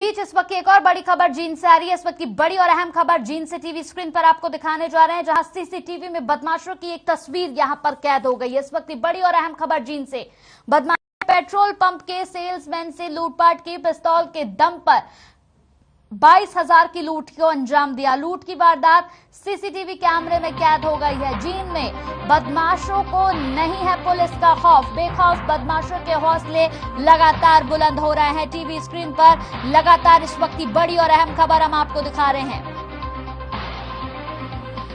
बीच इस वक्त एक और बड़ी खबर जींद से आ रही है। इस वक्त की बड़ी और अहम खबर जींद से टीवी स्क्रीन पर आपको दिखाने जा रहे हैं, जहां सीसीटीवी में बदमाशों की एक तस्वीर यहां पर कैद हो गई है। इस वक्त की बड़ी और अहम खबर जींद से। बदमाश पेट्रोल पंप के सेल्समैन से लूटपाट की, पिस्तौल के दम पर 22,000 की लूट को अंजाम दिया। लूट की वारदात सीसीटीवी कैमरे में कैद हो गई है। जींद में बदमाशों को नहीं है पुलिस का खौफ। बेखौफ बदमाशों के हौसले लगातार बुलंद हो रहे हैं। टीवी स्क्रीन पर लगातार इस वक्त की बड़ी और अहम खबर हम आपको दिखा रहे हैं।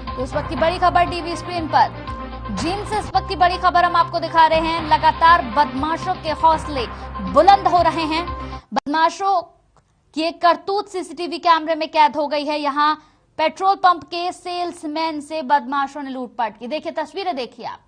तो इस वक्त की बड़ी खबर टीवी स्क्रीन पर जींद से, इस वक्त की बड़ी खबर हम आपको दिखा रहे हैं। लगातार बदमाशों के हौसले बुलंद हो रहे हैं। बदमाशों की एक करतूत सीसीटीवी कैमरे में कैद हो गई है। यहां पेट्रोल पंप के सेल्समैन से बदमाशों ने लूटपाट की। देखिए तस्वीरें, देखिए आप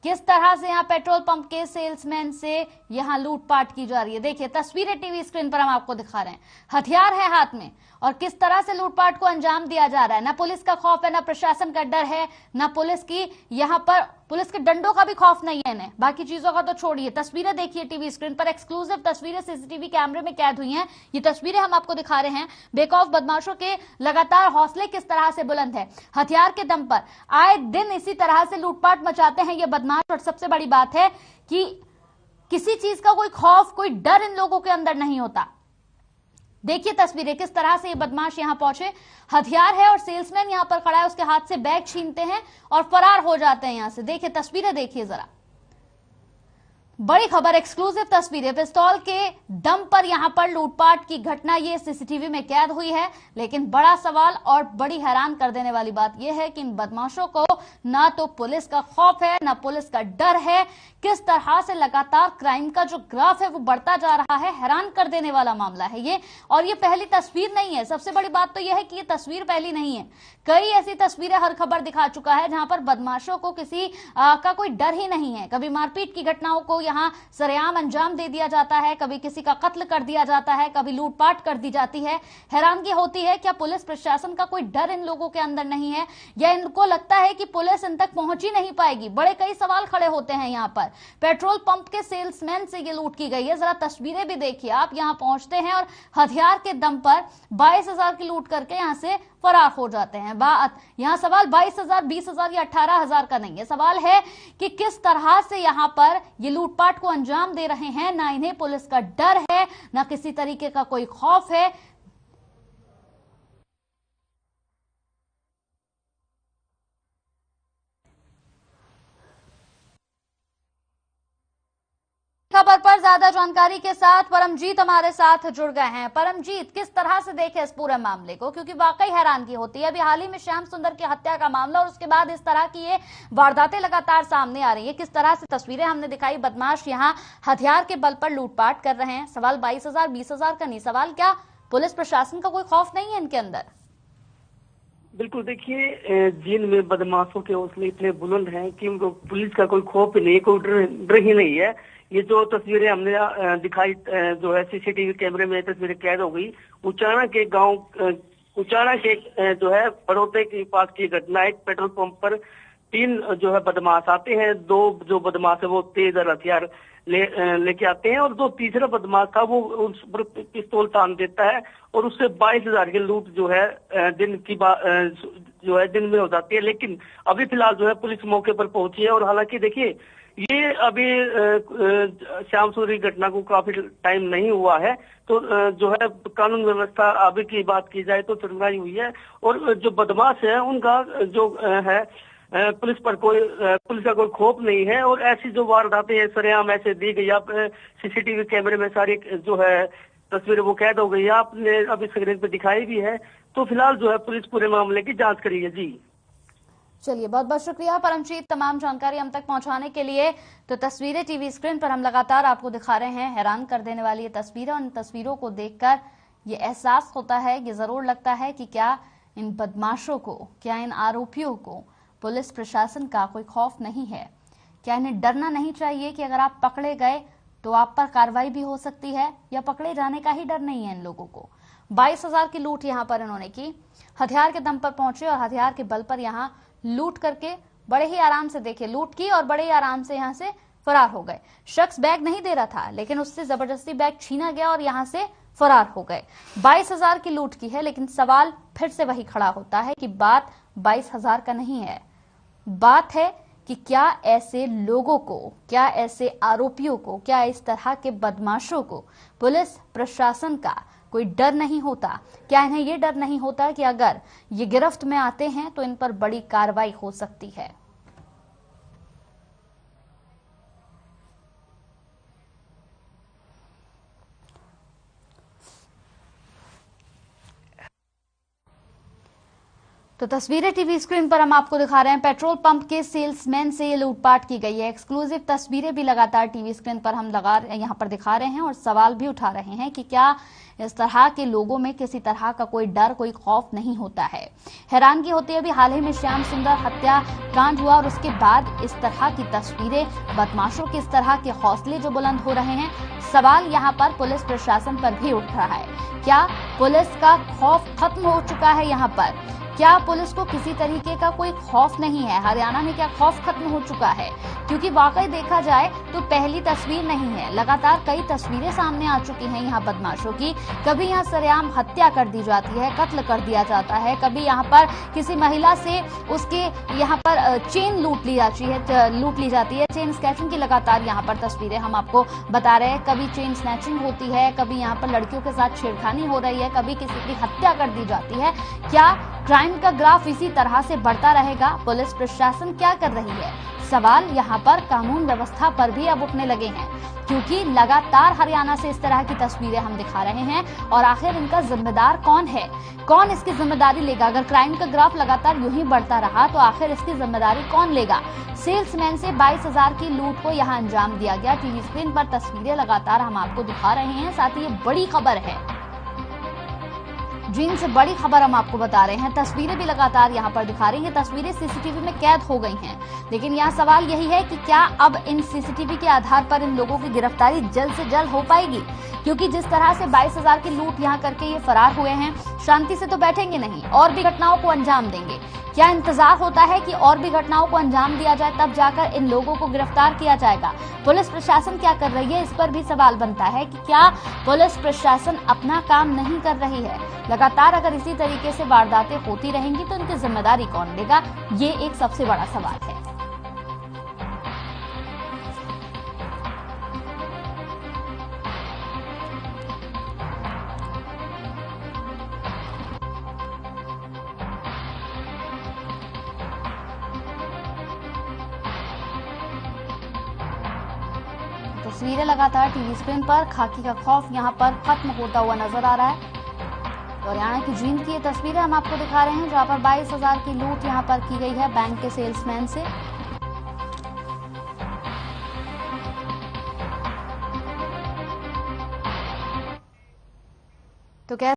किस तरह से यहां पेट्रोल पंप के सेल्समैन से यहां लूटपाट की जा रही है। देखिए तस्वीरें टीवी स्क्रीन पर हम आपको दिखा रहे हैं। हथियार है हाथ में और किस तरह से लूटपाट को अंजाम दिया जा रहा है। ना पुलिस का खौफ है, ना प्रशासन का डर है, ना पुलिस की यहां पर पुलिस के डंडों का भी खौफ नहीं है इन्हें। बाकी चीजों का तो छोड़िए, तस्वीरें देखिए टीवी स्क्रीन पर। एक्सक्लूसिव तस्वीरें सीसीटीवी कैमरे में कैद हुई हैं। ये तस्वीरें हम आपको दिखा रहे हैं। बेखौफ बदमाशों के लगातार हौसले किस तरह से बुलंद है। हथियार के दम पर आए दिन इसी तरह से लूटपाट मचाते हैं ये बदमाश। और सबसे बड़ी बात है कि किसी चीज का कोई खौफ, कोई डर इन लोगों के अंदर नहीं होता। देखिए तस्वीरें, किस तरह से ये बदमाश यहां पहुंचे। हथियार है और सेल्समैन यहां पर खड़ा है, उसके हाथ से बैग छीनते हैं और फरार हो जाते हैं यहां से। देखिए तस्वीरें, देखिए जरा। बड़ी खबर, एक्सक्लूसिव तस्वीरें। पिस्तौल के दम पर यहां पर लूटपाट की घटना ये सीसीटीवी में कैद हुई है। लेकिन बड़ा सवाल और बड़ी हैरान कर देने वाली बात यह है कि इन बदमाशों को ना तो पुलिस का खौफ है, ना पुलिस का डर है। किस तरह से लगातार क्राइम का जो ग्राफ है वो बढ़ता जा रहा है। हैरान कर देने वाला मामला है ये। और ये पहली तस्वीर नहीं है। सबसे बड़ी बात तो यह है कि ये तस्वीर पहली नहीं है। कई ऐसी तस्वीरें हर खबर दिखा चुका है जहां पर बदमाशों को किसी का कोई डर ही नहीं है। कभी मारपीट की घटनाओं को यहां सरेआम अंजाम दे दिया जाता है, कभी किसी का कत्ल कर दिया जाता है, कभी लूटपाट कर दी जाती है। हैरानगी होती है क्या पुलिस प्रशासन का कोई डर इन लोगों के अंदर नहीं है, या इनको लगता है कि पुलिस इन तक पहुंच ही नहीं पाएगी। बड़े कई सवाल खड़े होते हैं। यहां पर पेट्रोल पंप के सेल्समैन से ये लूट की गई है। जरा तस्वीरें भी देखिए आप। यहां पहुंचते हैं और हथियार के दम पर 22,000 की लूट करके यहां से फरार हो जाते हैं। बात यहां सवाल 22,000, 20,000 या 18,000 का नहीं है। सवाल है कि किस तरह से यहां पर ये लूटपाट को अंजाम दे रहे हैं। ना इन्हें पुलिस का डर है, ना किसी तरीके का कोई खौफ है। खबर पर ज्यादा जानकारी के साथ परमजीत हमारे साथ जुड़ गए हैं। परमजीत, किस तरह से देखे इस पूरे मामले को, क्योंकि वाकई हैरानगी होती है। अभी हाल ही में श्याम सुंदर की हत्या का मामला और उसके बाद इस तरह की ये वारदातें लगातार सामने आ रही है। किस तरह से तस्वीरें हमने दिखाई, बदमाश यहाँ हथियार के बल पर लूटपाट कर रहे हैं। सवाल 22,000, 20,000 का नहीं, सवाल क्या पुलिस प्रशासन का कोई खौफ नहीं है इनके अंदर। बिल्कुल, देखिए जींद में बदमाशों के हौसले इतने बुलंद हैं कि उनको पुलिस का कोई खौफ नहीं, कोई डर ही नहीं है। ये जो तस्वीरें हमने दिखाई, जो है सीसीटीवी कैमरे में तस्वीरें कैद हो गई। उचाना के गांव, उचाना के जो है बड़ौते के पास की घटना है। पेट्रोल पंप पर 3 जो है बदमाश आते हैं। 2 जो बदमाश है वो तेज हथियार लेके आते हैं, और जो तीसरा बदमाश था वो उस पर पिस्तौल तान देता है और उससे 22,000 की लूट जो है दिन में हो जाती है। लेकिन अभी फिलहाल जो है पुलिस मौके पर पहुंची है। और हालांकि देखिए ये अभी श्याम सूरी घटना को काफी टाइम नहीं हुआ है, तो जो है कानून व्यवस्था अभी की बात की जाए तो चरमराई हुई है। और जो बदमाश है उनका जो है पुलिस पर पुलिस का कोई खौफ नहीं है। और ऐसी जो वारदातें हैं सरेआम ऐसे दी गई। आप सीसीटीवी कैमरे में सारी जो है तस्वीरें वो कैद हो गई है, आपने अभी स्क्रीन पे दिखाई भी है। तो फिलहाल जो है पुलिस पूरे मामले की जांच करी है। जी चलिए, बहुत बहुत शुक्रिया परमजीत तमाम जानकारी हम तक पहुंचाने के लिए। तो तस्वीरें टीवी स्क्रीन पर हम लगातार आपको दिखा रहे हैं। हैरान कर देने वाली ये तस्वीरें, उन तस्वीरों को देखकर ये एहसास होता है, ये जरूर लगता है कि क्या इन बदमाशों को, क्या इन आरोपियों को पुलिस प्रशासन का कोई खौफ नहीं है। क्या इन्हें डरना नहीं चाहिए कि अगर आप पकड़े गए तो आप पर कार्रवाई भी हो सकती है, या पकड़े जाने का ही डर नहीं है इन लोगों को। 22,000 की लूट यहां पर इन्होंने की। हथियार के दम पर पहुंचे और हथियार के बल पर यहां लूट करके बड़े ही आराम से, देखिए लूट की और बड़े ही आराम से यहां से फरार हो गए। शख्स बैग नहीं दे रहा था, लेकिन उससे जबरदस्ती बैग छीना गया और यहां से फरार हो गए। 22,000 की लूट की है, लेकिन सवाल फिर से वही खड़ा होता है कि बात 22,000 का नहीं है। बात है कि क्या ऐसे लोगों को, क्या ऐसे आरोपियों को, क्या इस तरह के बदमाशों को पुलिस प्रशासन का कोई डर नहीं होता? क्या इन्हें यह डर नहीं होता कि अगर ये गिरफ्त में आते हैं तो इन पर बड़ी कार्रवाई हो सकती है? तो तस्वीरें टीवी स्क्रीन पर हम आपको दिखा रहे हैं। पेट्रोल पंप के सेल्समैन से ये लूटपाट की गई है। एक्सक्लूसिव तस्वीरें भी लगातार टीवी स्क्रीन पर हम यहां पर दिखा रहे हैं और सवाल भी उठा रहे हैं कि क्या इस तरह के लोगों में किसी तरह का कोई डर, कोई खौफ नहीं होता है? हैरानगी होती है। अभी हाल ही में श्याम सुंदर हत्याकांड हुआ और उसके बाद इस तरह की तस्वीरें, बदमाशों के इस तरह के हौसले जो बुलंद हो रहे हैं। सवाल यहां पर पुलिस प्रशासन पर भी उठ रहा है। क्या पुलिस का खौफ खत्म हो चुका है यहाँ पर? क्या पुलिस को किसी तरीके का कोई खौफ नहीं है? हरियाणा में क्या खौफ खत्म हो चुका है? क्योंकि वाकई देखा जाए तो पहली तस्वीर नहीं है, लगातार कई तस्वीरें सामने आ चुकी हैं यहाँ बदमाशों की। कभी यहाँ सरेआम हत्या कर दी जाती है, कत्ल कर दिया जाता है, कभी यहाँ पर किसी महिला से उसके यहाँ पर चेन लूट ली जाती है। चेन स्नैचिंग की लगातार यहाँ पर तस्वीरें हम आपको बता रहे हैं। कभी चेन स्नैचिंग होती है, कभी यहाँ पर लड़कियों के साथ छेड़खानी हो रही है, कभी किसी की हत्या कर दी जाती है। क्या क्राइम का ग्राफ इसी तरह से बढ़ता रहेगा? पुलिस प्रशासन क्या कर रही है? सवाल यहाँ पर कानून व्यवस्था पर भी अब उठने लगे हैं, क्योंकि लगातार हरियाणा से इस तरह की तस्वीरें हम दिखा रहे हैं। और आखिर इनका जिम्मेदार कौन है? कौन इसकी जिम्मेदारी लेगा? अगर क्राइम का ग्राफ लगातार यूं ही बढ़ता रहा तो आखिर इसकी जिम्मेदारी कौन लेगा? सेल्समैन से 22,000 की लूट को यहां अंजाम दिया गया। टीवी स्क्रीन पर तस्वीरें लगातार हम आपको दिखा रहे हैं। साथ ही ये बड़ी खबर है, जींद से बड़ी खबर हम आपको बता रहे हैं। तस्वीरें भी लगातार यहाँ पर दिखा रही हैं। तस्वीरें सीसीटीवी में कैद हो गई हैं, लेकिन यहाँ सवाल यही है कि क्या अब इन सीसीटीवी के आधार पर इन लोगों की गिरफ्तारी जल्द से जल्द हो पाएगी? क्योंकि जिस तरह से 22,000 की लूट यहाँ करके ये फरार हुए हैं, शांति से तो बैठेंगे नहीं, और भी घटनाओं को अंजाम देंगे। क्या इंतजार होता है कि और भी घटनाओं को अंजाम दिया जाए, तब जाकर इन लोगों को गिरफ्तार किया जाएगा? पुलिस प्रशासन क्या कर रही है, इस पर भी सवाल बनता है कि क्या पुलिस प्रशासन अपना काम नहीं कर रही है? लगातार अगर इसी तरीके से वारदातें होती रहेंगी तो इनकी जिम्मेदारी कौन लेगा? ये एक सबसे बड़ा सवाल है। तस्वीरें लगातार टीवी स्क्रीन पर, खाकी का खौफ यहां पर खत्म होता हुआ नजर आ रहा है। तो हरियाणा की जींद की ये तस्वीरें हम आपको दिखा रहे हैं, जहां पर 22,000 की लूट यहां पर की गई है बैंक के सेल्समैन से। तो क्या